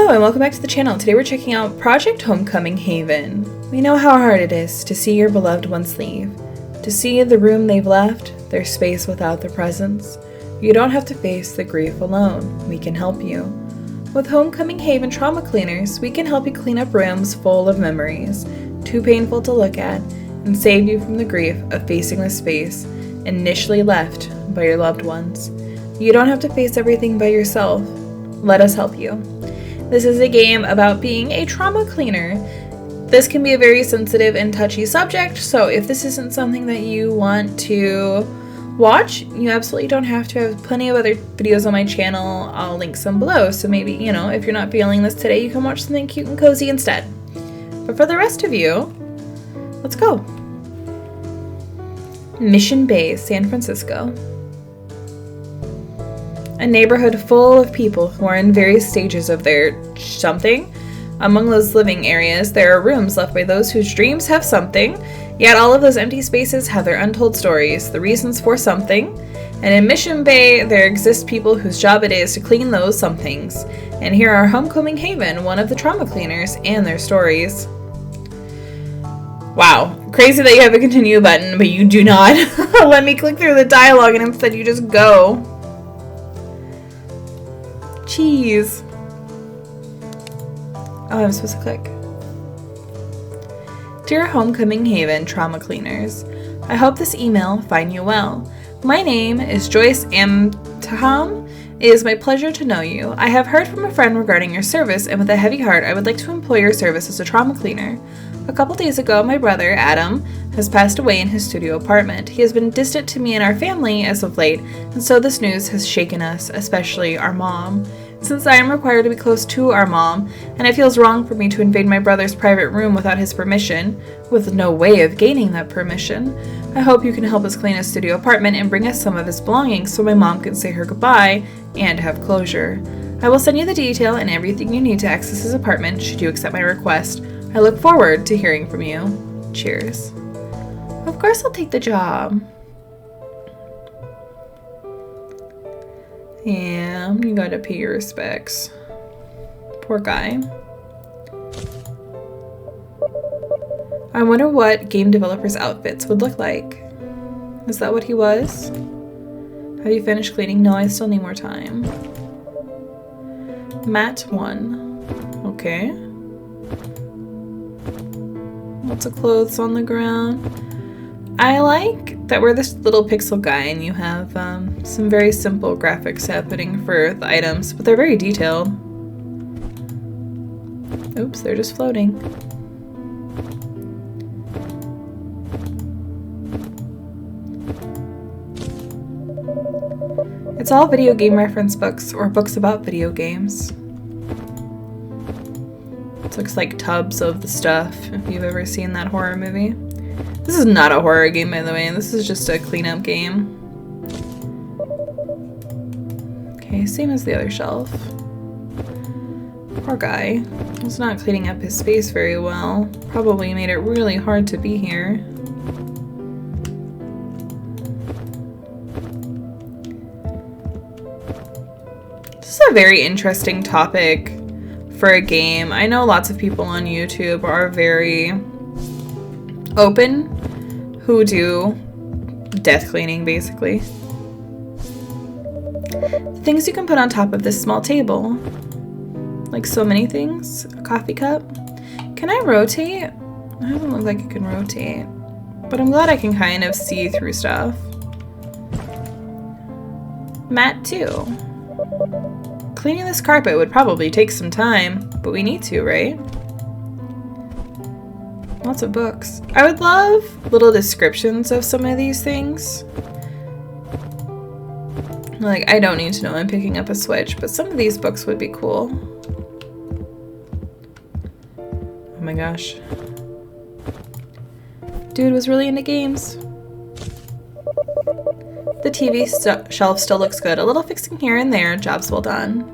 Hello and welcome back to the channel. Today we're checking out Project Homecoming Haven. We know how hard it is to see your beloved ones leave, to see the room they've left, their space without their presence. You don't have to face the grief alone. We can help you. With Homecoming Haven Trauma Cleaners, we can help you clean up rooms full of memories, too painful to look at, and save you from the grief of facing the space initially left by your loved ones. You don't have to face everything by yourself. Let us help you. This is a game about being a trauma cleaner. This can be a very sensitive and touchy subject, so if this isn't something that you want to watch, you absolutely don't have to. I have plenty of other videos on my channel. I'll link some below, so maybe, if you're not feeling this today, you can watch something cute and cozy instead. But for the rest of you, let's go. Mission Bay, San Francisco. A neighborhood full of people who are in various stages of their something. Among those living areas, there are rooms left by those whose dreams have something, yet all of those empty spaces have their untold stories, the reasons for something. And in Mission Bay, there exist people whose job it is to clean those somethings. And here are Homecoming Haven, one of the trauma cleaners, and their stories. Wow, crazy that you have a continue button, but you do not. Let me click through the dialogue and instead you just go. Cheese. Oh, I'm supposed to click. Dear Homecoming Haven Trauma Cleaners, I hope this email find you well. My name is Joyce Amtaham. It is my pleasure to know you. I have heard from a friend regarding your service, and with a heavy heart, I would like to employ your service as a trauma cleaner. A couple days ago, my brother, Adam, has passed away in his studio apartment. He has been distant to me and our family as of late, and so this news has shaken us, especially our mom. Since I am required to be close to our mom, and it feels wrong for me to invade my brother's private room without his permission, with no way of gaining that permission, I hope you can help us clean his studio apartment and bring us some of his belongings so my mom can say her goodbye and have closure. I will send you the detail and everything you need to access his apartment should you accept my request. I look forward to hearing from you. Cheers. Of course I'll take the job. Yeah, you gotta pay your respects. Poor guy. I wonder what game developers' outfits would look like. Is that what he was? Have you finished cleaning? No, I still need more time. Mat 1. Okay. Lots of clothes on the ground. I like that we're this little pixel guy and you have some very simple graphics happening for the items, but they're very detailed. Oops, they're just floating. It's all video game reference books or books about video games. It looks like tubs of the stuff, if you've ever seen that horror movie. This is not a horror game, by the way. This is just a cleanup game. Okay, same as the other shelf. Poor guy. He's not cleaning up his space very well. Probably made it really hard to be here. This is a very interesting topic for a game. I know lots of people on YouTube are very open who do death cleaning, basically. Things you can put on top of this small table. Like so many things. A coffee cup. Can I rotate? It doesn't look like it can rotate. But I'm glad I can kind of see through stuff. Mat 2. Cleaning this carpet would probably take some time, but we need to, right? Lots of books. I would love little descriptions of some of these things. Like, I don't need to know I'm picking up a Switch, but some of these books would be cool. Oh my gosh. Dude was really into games. The TV shelf still looks good. A little fixing here and there. Job's well done.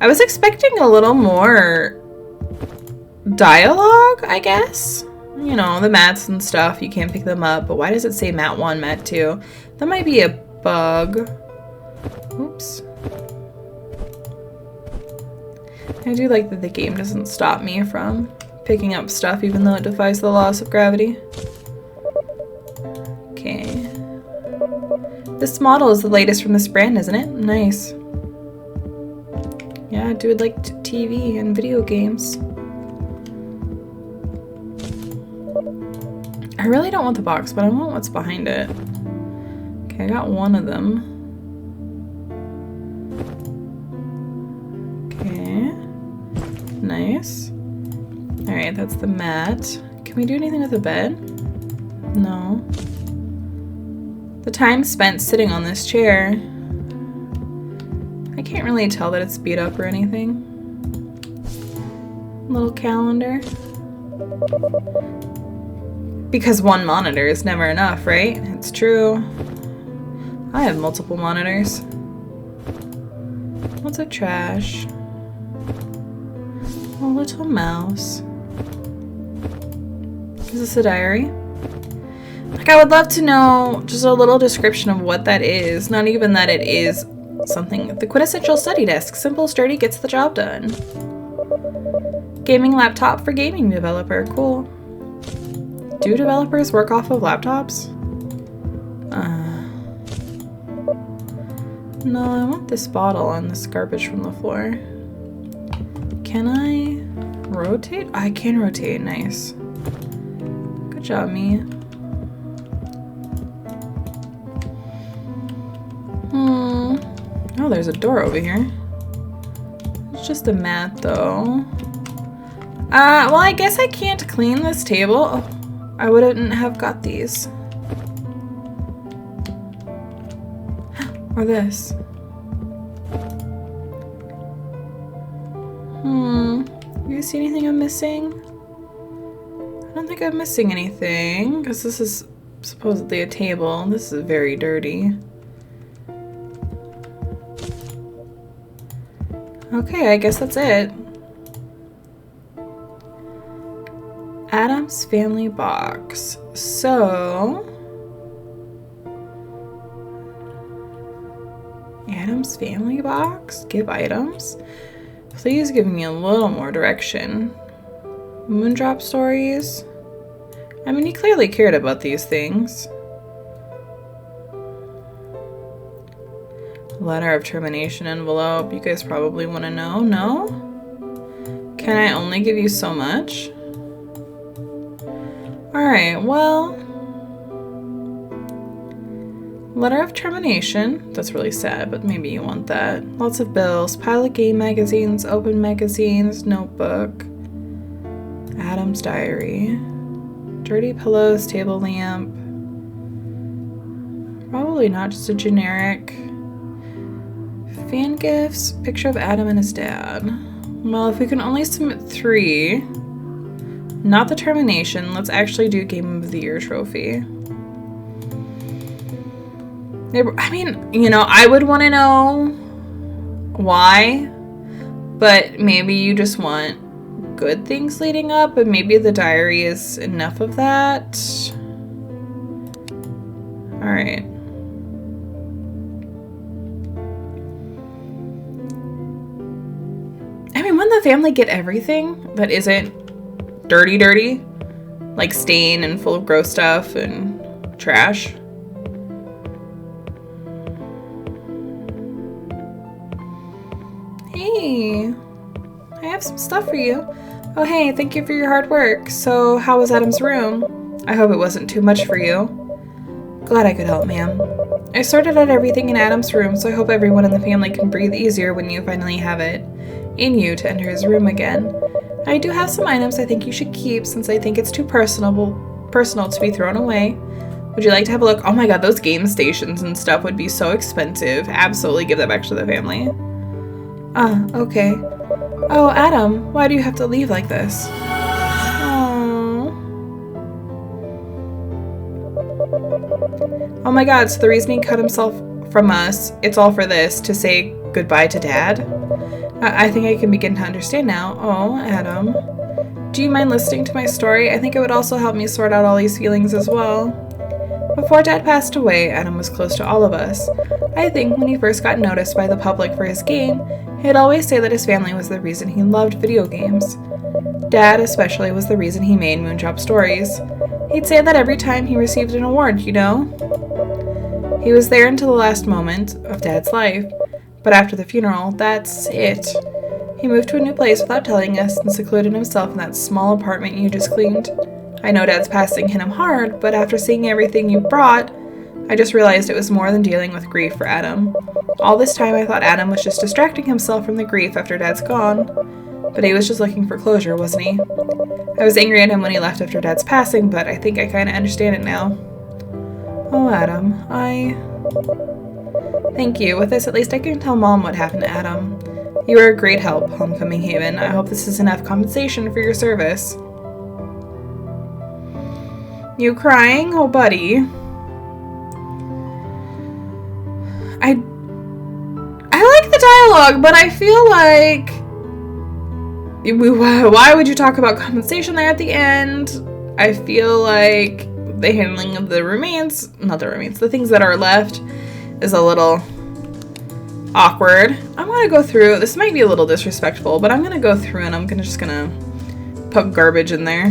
I was expecting a little more dialogue, I guess. You know, the mats and stuff, you can't pick them up, but why does it say mat 1, mat 2? That might be a bug. Oops. I do like that the game doesn't stop me from picking up stuff even though it defies the laws of gravity. Okay. This model is the latest from this brand, isn't it? Nice. Yeah, dude like TV and video games. I really don't want the box, but I want what's behind it. Okay, I got one of them. Okay. Nice. Alright, that's the mat. Can we do anything with the bed? No. The time spent sitting on this chair. I can't really tell that it's beat up or anything. Little calendar. Because one monitor is never enough, right? It's true. I have multiple monitors. Lots of trash. A little mouse. Is this a diary? Like, I would love to know just a little description of what that is. Not even that it is something. The quintessential study desk. Simple, sturdy, gets the job done. Gaming laptop for gaming developer. Cool. Do developers work off of laptops? No, I want this bottle and this garbage from the floor. Can I rotate? I can rotate. Nice. Good job, me. Oh, there's a door over here. It's just a mat, though. Well, I guess I can't clean this table. Oh, I wouldn't have got these. Or this. You see anything I'm missing? I don't think I'm missing anything, because this is supposedly a table. This is very dirty. Okay, I guess that's it. Adam's family box. So... Adam's family box? Give items? Please give me a little more direction. Moondrop stories? I mean, he clearly cared about these things. Letter of termination envelope. You guys probably want to know. No? Can I only give you so much? Alright, well... Letter of termination. That's really sad, but maybe you want that. Lots of bills. Pile of game magazines. Open magazines. Notebook. Adam's diary. Dirty pillows. Table lamp. Probably not just a generic. Fan gifts. Picture of Adam and his dad. Well, if we can only submit 3, not the termination, let's actually do Game of the Year trophy. I mean, you know, I would want to know why, but maybe you just want good things leading up, and maybe the diary is enough of that. Alright. I mean, wouldn't the family get everything that isn't dirty? Like stain and full of gross stuff and trash? Hey, I have some stuff for you. Oh hey, thank you for your hard work. So, how was Adam's room? I hope it wasn't too much for you. Glad I could help, ma'am. I sorted out everything in Adam's room, so I hope everyone in the family can breathe easier when you finally have it in you to enter his room again. I do have some items I think you should keep since I think it's too personal to be thrown away. Would you like to have a look? Oh my god, those game stations and stuff would be so expensive. Absolutely give that back to the family. Ah, okay. Oh, Adam, why do you have to leave like this? Oh my god, so the reason he cut himself from us, it's all for this, to say goodbye to Dad? I think I can begin to understand now. Oh, Adam. Do you mind listening to my story? I think it would also help me sort out all these feelings as well. Before Dad passed away, Adam was close to all of us. I think when he first got noticed by the public for his game, he'd always say that his family was the reason he loved video games. Dad, especially, was the reason he made Moonshop Stories. He'd say that every time he received an award, you know? He was there until the last moment of Dad's life, but after the funeral, that's it. He moved to a new place without telling us and secluded himself in that small apartment you just cleaned. I know Dad's passing hit him hard, but after seeing everything you brought, I just realized it was more than dealing with grief for Adam. All this time I thought Adam was just distracting himself from the grief after Dad's gone, but he was just looking for closure, wasn't he? I was angry at him when he left after Dad's passing, but I think I kinda understand it now. Oh, Adam, Thank you. With this, at least I can tell Mom what happened to Adam. You were a great help, Homecoming Haven. I hope this is enough compensation for your service. You crying? Oh, buddy. I like the dialogue, but I feel like... Why would you talk about compensation there at the end? I feel like the handling of the the things that are left is a little awkward. I'm gonna go through, this might be a little disrespectful, but I'm gonna go through and I'm just gonna put garbage in there.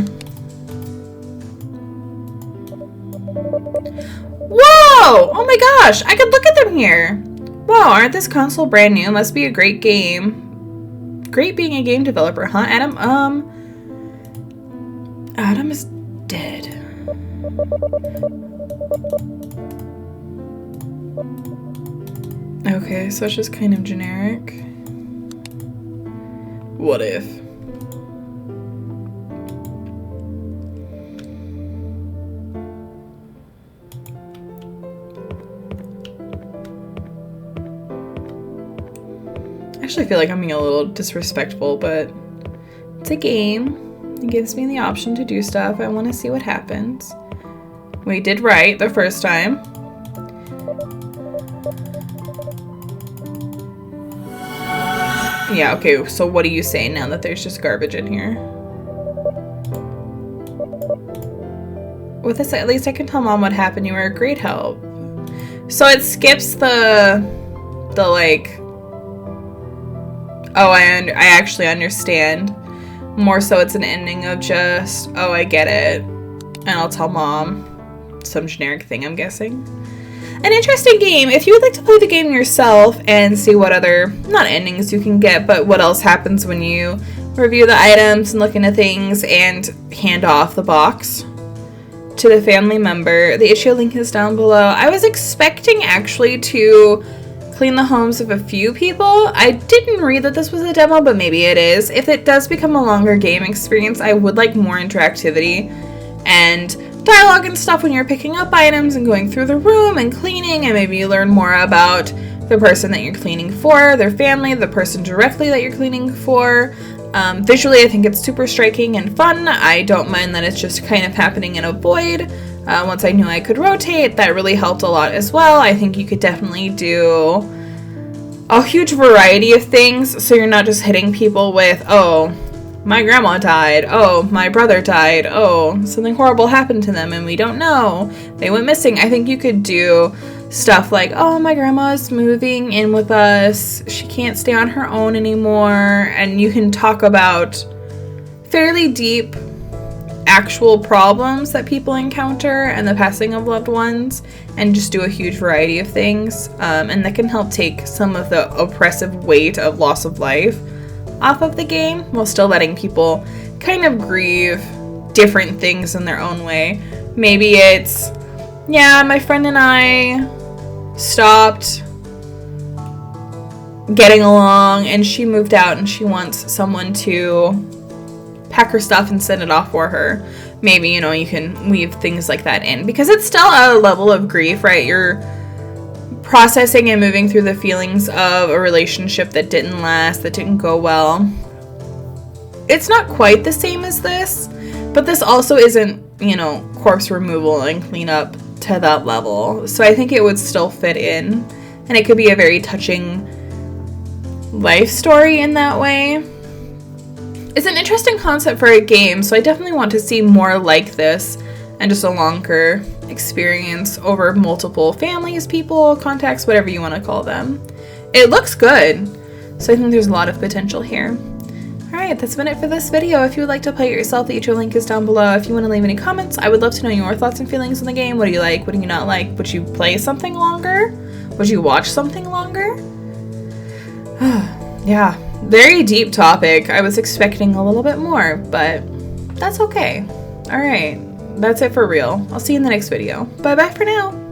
Whoa! Oh my gosh, I could look at them here. Wow, aren't this console brand new? Must be a great game. Great being a game developer, huh, Adam? Adam is dead. Okay, so it's just kind of generic. What if? I actually feel like I'm being a little disrespectful, but it's a game. It gives me the option to do stuff. I want to see what happens. We did right the first time. Yeah, okay, so what are you saying now that there's just garbage in here? With this, at least I can tell Mom what happened. You were a great help. So it skips the like, oh, I actually understand. More so it's an ending of just, oh, I get it. And I'll tell Mom. Some generic thing, I'm guessing. An interesting game. If you would like to play the game yourself and see what other, not endings you can get, but what else happens when you review the items and look into things and hand off the box to the family member, the issue link is down below. I was expecting actually to clean the homes of a few people. I didn't read that this was a demo, but maybe it is. If it does become a longer game experience, I would like more interactivity and dialogue and stuff when you're picking up items and going through the room and cleaning, and maybe you learn more about the person that you're cleaning for, their family, the person directly that you're cleaning for. Visually, I think it's super striking and fun. I don't mind that it's just kind of happening in a void. Once I knew I could rotate, that really helped a lot as well. I think you could definitely do a huge variety of things, so you're not just hitting people with, oh, my grandma died, oh, my brother died, oh, something horrible happened to them and we don't know, they went missing. I think you could do stuff like, oh, my grandma's moving in with us, she can't stay on her own anymore, and you can talk about fairly deep actual problems that people encounter and the passing of loved ones, and just do a huge variety of things, and that can help take some of the oppressive weight of loss of life off of the game, while still letting people kind of grieve different things in their own way. Maybe it's, yeah, my friend and I stopped getting along and she moved out and she wants someone to pack her stuff and send it off for her. Maybe, you know, you can weave things like that in, because it's still a level of grief, right? You're processing and moving through the feelings of a relationship that didn't last, that didn't go well. It's not quite the same as this, but this also isn't, you know, corpse removal and cleanup to that level. So I think it would still fit in, and it could be a very touching life story in that way. It's an interesting concept for a game, so I definitely want to see more like this and just a longer experience over multiple families, people, contacts, whatever you want to call them. It looks good, so I think there's a lot of potential here. Alright, that's been it for this video. If you would like to play it yourself, the YouTube link is down below. If you want to leave any comments, I would love to know your thoughts and feelings on the game. What do you like? What do you not like? Would you play something longer? Would you watch something longer? Yeah, very deep topic. I was expecting a little bit more, but that's okay. Alright, that's it for real. I'll see you in the next video. Bye-bye for now.